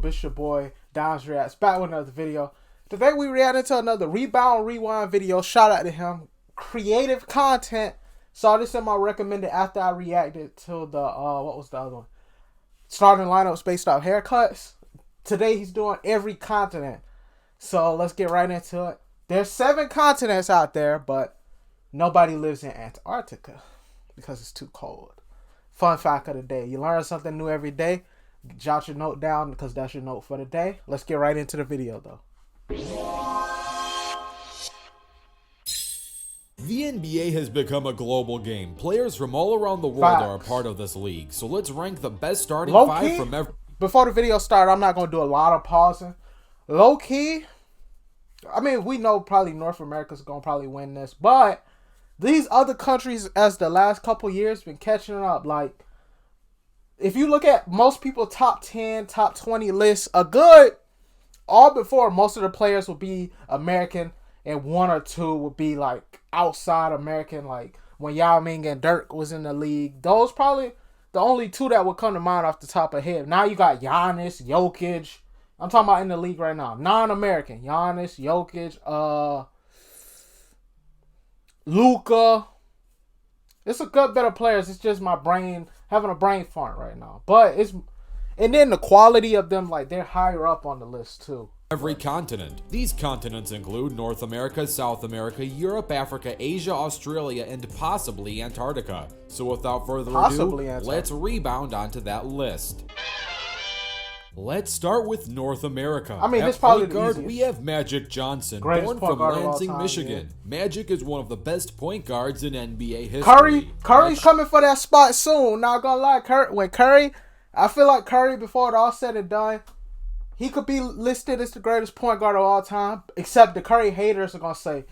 YouTube? It's your boy, Don's Reacts, back with another video. Today we reacted to another Rebound Rewind video. Shout out to him. Creative content. Saw this in my recommended after I reacted to the, what was the other one? Starting lineups based off haircuts. Today he's doing every continent. So let's get right into it. There's 7 continents out there, but nobody lives in Antarctica because it's too cold. Fun fact of the day. You learn something new every day. Jot your note down because that's your note for the day. Let's get right into the video though. The NBA has become a global game. Players from all around the world are a part of this league. So let's rank the best starting five from every... Before the video starts, I'm not going to do a lot of pausing. Low key, I mean, we know probably North America's going to probably win this. But these other countries, as the last couple years, been catching up. Like, if you look at most people top 10, top 20 lists, all before most of the players will be American and 1 or 2 would be like outside American, like when Yao Ming and Dirk was in the league. Those probably the only 2 that would come to mind off the top of head. Now you got Giannis, Jokic. I'm talking about in the league right now. Non-American. Giannis, Jokic, Luka. It's a good bit of players. It's just my brain having a brain fart right now. But it's, and then the quality of them, like they're higher up on the list too. Every continent. These continents include North America, South America, Europe, Africa, Asia, Australia, and possibly Antarctica. So without further ado, let's rebound onto that list. Let's start with North America. I mean, this probably the easiest. We have Magic Johnson, born from Lansing, Michigan. Yeah. Magic is one of the best point guards in NBA history. Curry's coming for that spot soon. Not gonna lie, I feel like Curry, before it all said and done, he could be listed as the greatest point guard of all time. Except the Curry haters are gonna say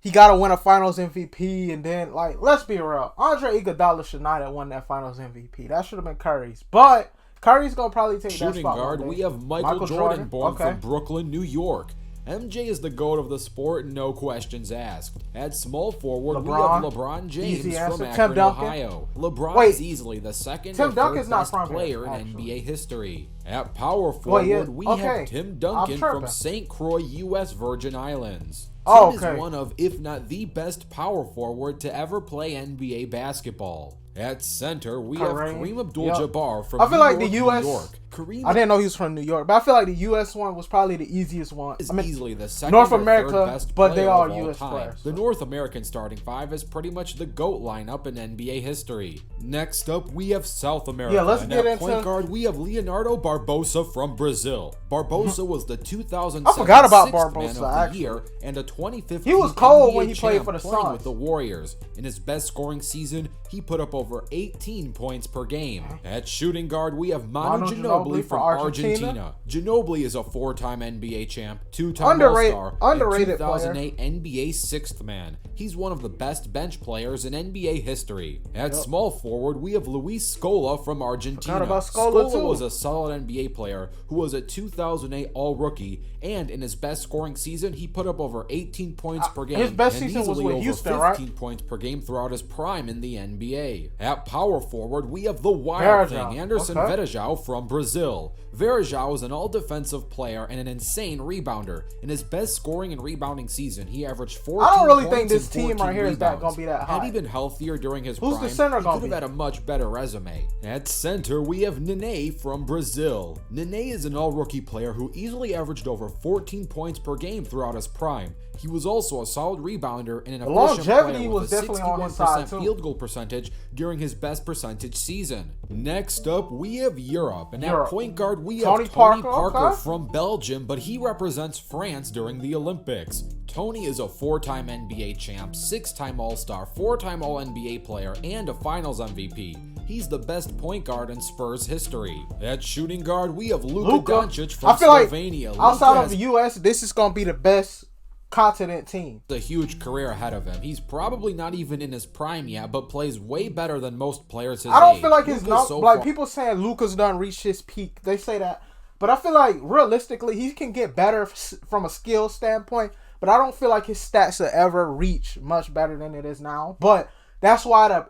he gotta win a Finals MVP, and then, like, let's be real, Andre Iguodala should not have won that Finals MVP. That should have been Curry's, but Curry's gonna probably take that spot. Shooting guard, we have Michael Jordan, born from Brooklyn, New York. MJ is the GOAT of the sport, no questions asked. At small forward, we have LeBron James from Akron, Ohio. LeBron is easily the second or third best player in NBA history. At power forward, we have Tim Duncan from St. Croix, U.S. Virgin Islands. Tim is one of, if not the best power forward to ever play NBA basketball. At center, we have Kareem Abdul-Jabbar from New York. I didn't know he was from New York, but I feel like the U.S. one was probably the easiest one. I mean, easily the second North or America, third best but they are U.S. players. The North American starting 5 is pretty much the GOAT lineup in NBA history. Next up, we have South America. Yeah, let's get into point guard. We have Leonardo Barbosa from Brazil. Barbosa was the 2007 I forgot about Barbosa, man of the year and a 2015 he was cold NBA when he played for the Suns with the Warriors. In his best scoring season, he put up over 18 points per game. At shooting guard, we have Manu Ginobili from Argentina. Ginobili is a 4-time NBA champ, 2-time All-Star, and 2008 NBA 6th man. He's one of the best bench players in NBA history. At small forward, we have Luis Scola from Argentina. Scola was a solid NBA player who was a 2008 All-Rookie, and in his best scoring season, he put up over 18 points per game. His best season was with Houston, right? 15 points per game throughout his prime in the NBA. At power forward, we have the Wild Thing, Anderson Varejão from Brazil. Varejão is an all-defensive player and an insane rebounder. In his best scoring and rebounding season, he averaged 14 I don't really points think this team right here is going to be that high. Had he been healthier during his prime, the center he could have had a much better resume. At center, we have Nene from Brazil. Nene is an all-rookie player who easily averaged over 14 points per game throughout his prime. He was also a solid rebounder and an efficient player with a 61% field goal percentage during his best percentage season. Next up, we have Europe, and at point guard, we have Tony Parker from Belgium, but he represents France during the Olympics. Tony is a 4-time NBA champ, 6-time All-Star, 4-time All-NBA player, and a Finals MVP. He's the best point guard in Spurs history. At shooting guard, we have Luka Doncic from Slovenia. Like outside of the U.S., this is going to be the best continent team. A huge career ahead of him. He's probably not even in his prime yet, but plays way better than most players his age. I don't feel like his like people saying Luka's done reached his peak. They say that, but I feel like realistically he can get better from a skill standpoint. But I don't feel like his stats will ever reach much better than it is now. But that's why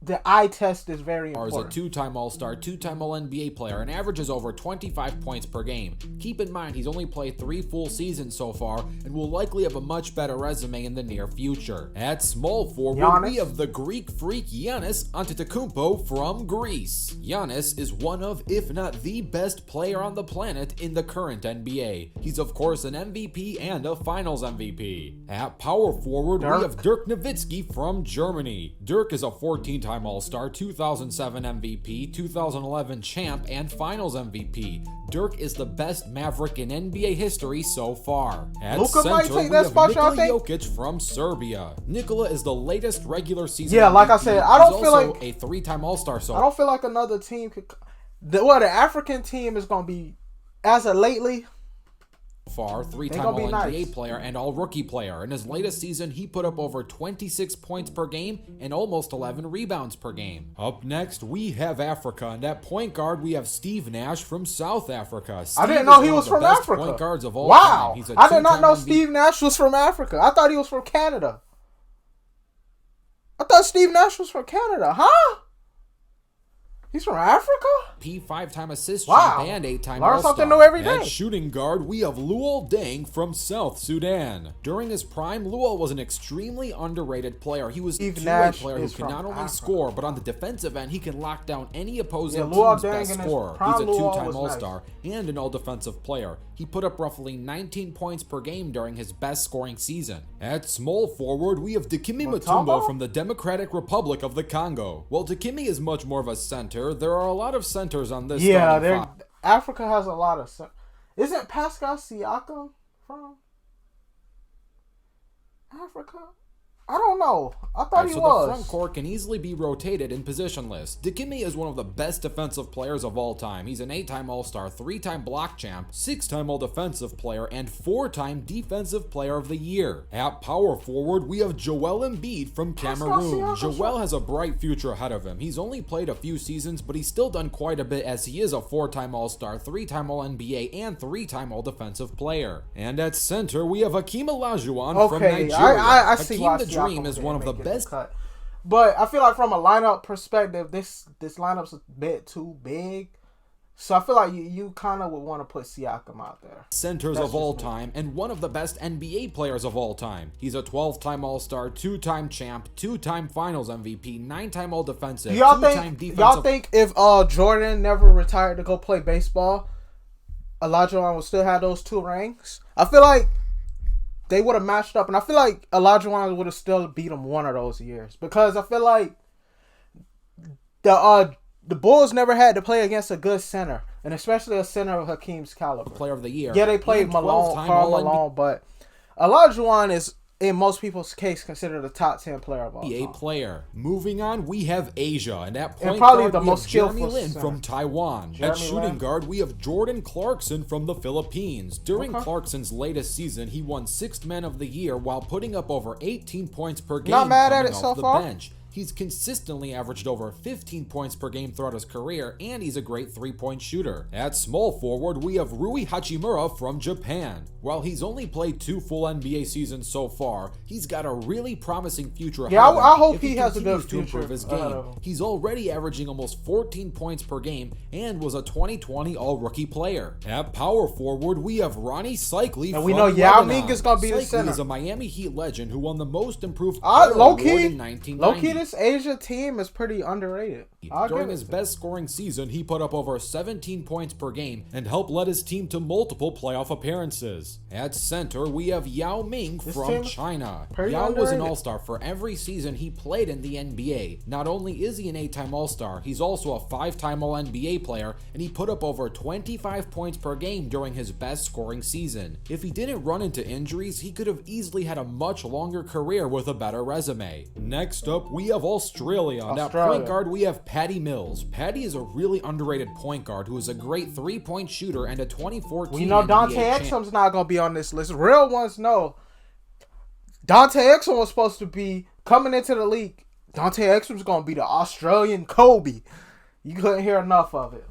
the eye test is very Is a important. two-time All-Star, two-time All-NBA player, and averages over 25 points per game. Keep in mind, he's only played 3 full seasons so far, and will likely have a much better resume in the near future. At small forward, we have the Greek freak Giannis Antetokounmpo from Greece. Giannis is one of, if not the best player on the planet in the current NBA. He's of course an MVP and a Finals MVP. At power forward, we have Dirk Nowitzki from Germany. Dirk is a 14-time All-Star, 2007 MVP, 2011 champ, and Finals MVP. Dirk is the best Maverick in NBA history so far. At Luka might center, take we that have spot, y'all Nikola think? Jokic from Serbia. Nikola is the latest regular season Yeah, like I MVP. said, I don't He's feel also like a 3-time All-Star. So I don't feel like another team could. The African team is gonna be, as of lately, far, 3-time All-NBA player and All-Rookie player. In his latest season, he put up over 26 points per game and almost 11 rebounds per game. Up next, we have Africa, and at point guard, we have Steve Nash from South Africa. I didn't know he was from Africa. Point guards of all wow, time. He's a I did not know MVP. Steve Nash was from Africa. I thought he was from Canada. I thought Steve Nash was from Canada, huh? He's from Africa? 5-time assist Wow. champ and 8-time Learn All-Star. something new every day. At shooting guard, we have Luol Deng from South Sudan. During his prime, Luol was an extremely underrated player. He was a Steve two-way Nash player who is can from not only Africa. score, but on the defensive end, he can lock down any opposing Luol team's Deng best in his scorer. prime, He's a Luol two-time was All-Star and an all-defensive player. He put up roughly 19 points per game during his best scoring season. At small forward, we have Dikembe Mutombo from the Democratic Republic of the Congo. While Dikembe is much more of a center, there are a lot of centers on this starting five. Africa has a lot of. Isn't Pascal Siakam from Africa? I don't know. I thought he was. The front court can easily be rotated in positionless. Dikembe is one of the best defensive players of all time. He's an 8-time All-Star, 3-time block champ, 6-time All-Defensive player, and 4-time Defensive Player of the Year. At power forward, we have Joel Embiid from Cameroon. Joel has a bright future ahead of him. He's only played a few seasons, but he's still done quite a bit as he is a 4-time All-Star, 3-time All-NBA, and 3-time All-Defensive player. And at center, we have Hakeem Olajuwon from Nigeria. I see Hakeem why the Dream is one of the best. But I feel like from a lineup perspective, this lineup's a bit too big. So I feel like you kind of would want to put Siakam out there. Centers of all time and one of the best NBA players of all time. He's a 12-time All-Star, 2-time champ, 2-time Finals MVP, 9-time All-Defensive, 2-time defensive. Y'all think if Jordan never retired to go play baseball, Olajuwon would still have those 2 rings? I feel like they would have matched up, and I feel like Olajuwon would have still beat him one of those years, because I feel like the Bulls never had to play against a good center, and especially a center of Hakeem's caliber. Player of the year. Yeah, they played Karl Malone, but Olajuwon is, in most people's case, considered a top 10 player of all time. NBA player. Moving on, we have Asia, and at point probably guard, the we most have Jeremy skillful Lin center. from Taiwan. Jeremy At shooting Lin. guard, we have Jordan Clarkson from the Philippines. During Clarkson's latest season, he won 6th Man of the Year while putting up over 18 points per game. Not mad at coming it off so the far. bench. He's consistently averaged over 15 points per game throughout his career, and he's a great 3-point shooter. At small forward, we have Rui Hachimura from Japan. While he's only played 2 full NBA seasons so far, he's got a really promising future ahead of him. I hope if he has a good continues to future improve his ahead game. of him. He's already averaging almost 14 points per game and was a 2020 All-Rookie player. At power forward, we have Ronnie Cycli from we know Yao Lebanon. Ming is gonna be the Cycli center. is a Miami Heat legend who won the Most Improved Player Low award key, in 1990. this Asia team is pretty underrated. During his best scoring season, he put up over 17 points per game and helped lead his team to multiple playoff appearances. At center, we have Yao Ming from China. Yao was an All-Star for every season he played in the NBA. Not only is he an 8-time All-Star, he's also a 5-time All-NBA player, and he put up over 25 points per game during his best scoring season. If he didn't run into injuries, he could have easily had a much longer career with a better resume. Next up, we have Australia. At point guard, we have Patty Mills. Patty is a really underrated point guard who is a great 3-point shooter and a 2014 We know Dante NBA Exum's not going to be on this list. Real ones know. Dante Exum was supposed to be coming into the league. Dante Exum's going to be the Australian Kobe. You couldn't hear enough of it.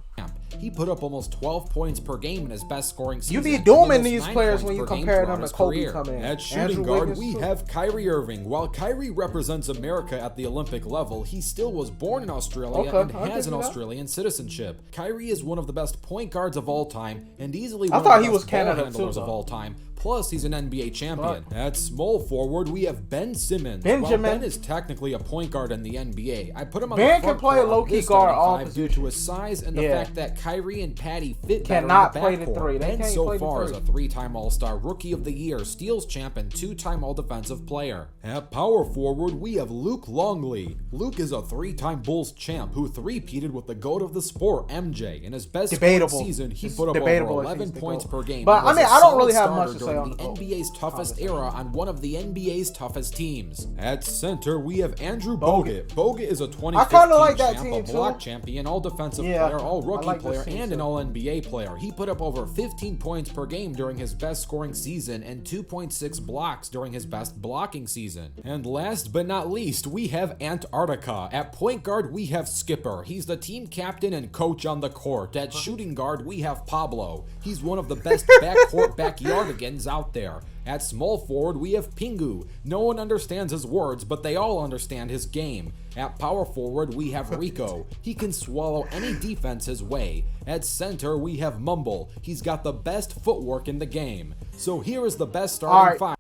He put up almost 12 points per game in his best scoring season. You be dooming and these 9 players points when you per game compare throughout them his to Kobe career. coming in. At shooting Andrew guard, Wiggins, we too. have Kyrie Irving. While Kyrie represents America at the Olympic level, he still was born in Australia and I'll has give an you that. Australian citizenship. Kyrie is one of the best point guards of all time and easily I one thought of he the was best ball Canada, handlers too, of though. all time. Plus, he's an NBA champion. At small forward, we have Ben Simmons. Benjamin. While Ben is technically a point guard in the NBA, I put him on Ben the can front play court of low-key this guard starting all five due to his size and the Yeah. fact that Kyrie and Patty fit Cannot better play in the the backcourt. three. They Ben can't so play the far is three. a 3-time All-Star, Rookie of the Year, Steals Champ, and 2-time All-Defensive Player. At power forward, we have Luke Longley. Luke is a 3-time Bulls champ who three-peated with the GOAT of the sport, MJ. In his best scoring Debatable. season, he It's put up over debatable if 11 he's the points GOAT. per game. But, and was I mean, a I don't solid really have starter much to say during on the the GOAT NBA's toughest era on one of the NBA's toughest teams. At center, we have Andrew Bogut. Bogut. Bogut is a 2015 I kinda like that champ, team, a too. block champion, all-defensive Yeah, player, I all-rookie like this player, team, and too. an all-NBA player. He put up over 15 points per game during his best scoring season and 2.6 blocks during his best blocking season. And last but not least, we have Antarctica. At point guard, we have Skipper. He's the team captain and coach on the court. At shooting guard, we have Pablo. He's one of the best backcourt backyardigans out there. At small forward, we have Pingu. No one understands his words, but they all understand his game. At power forward, we have Rico. He can swallow any defense his way. At center, we have Mumble. He's got the best footwork in the game. So here is the best starting five.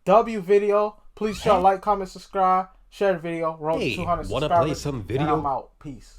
W video. Please share, like, comment, subscribe, share the video. Roll to Hey, 200 wanna subscribers. play some And video? I'm out. Peace.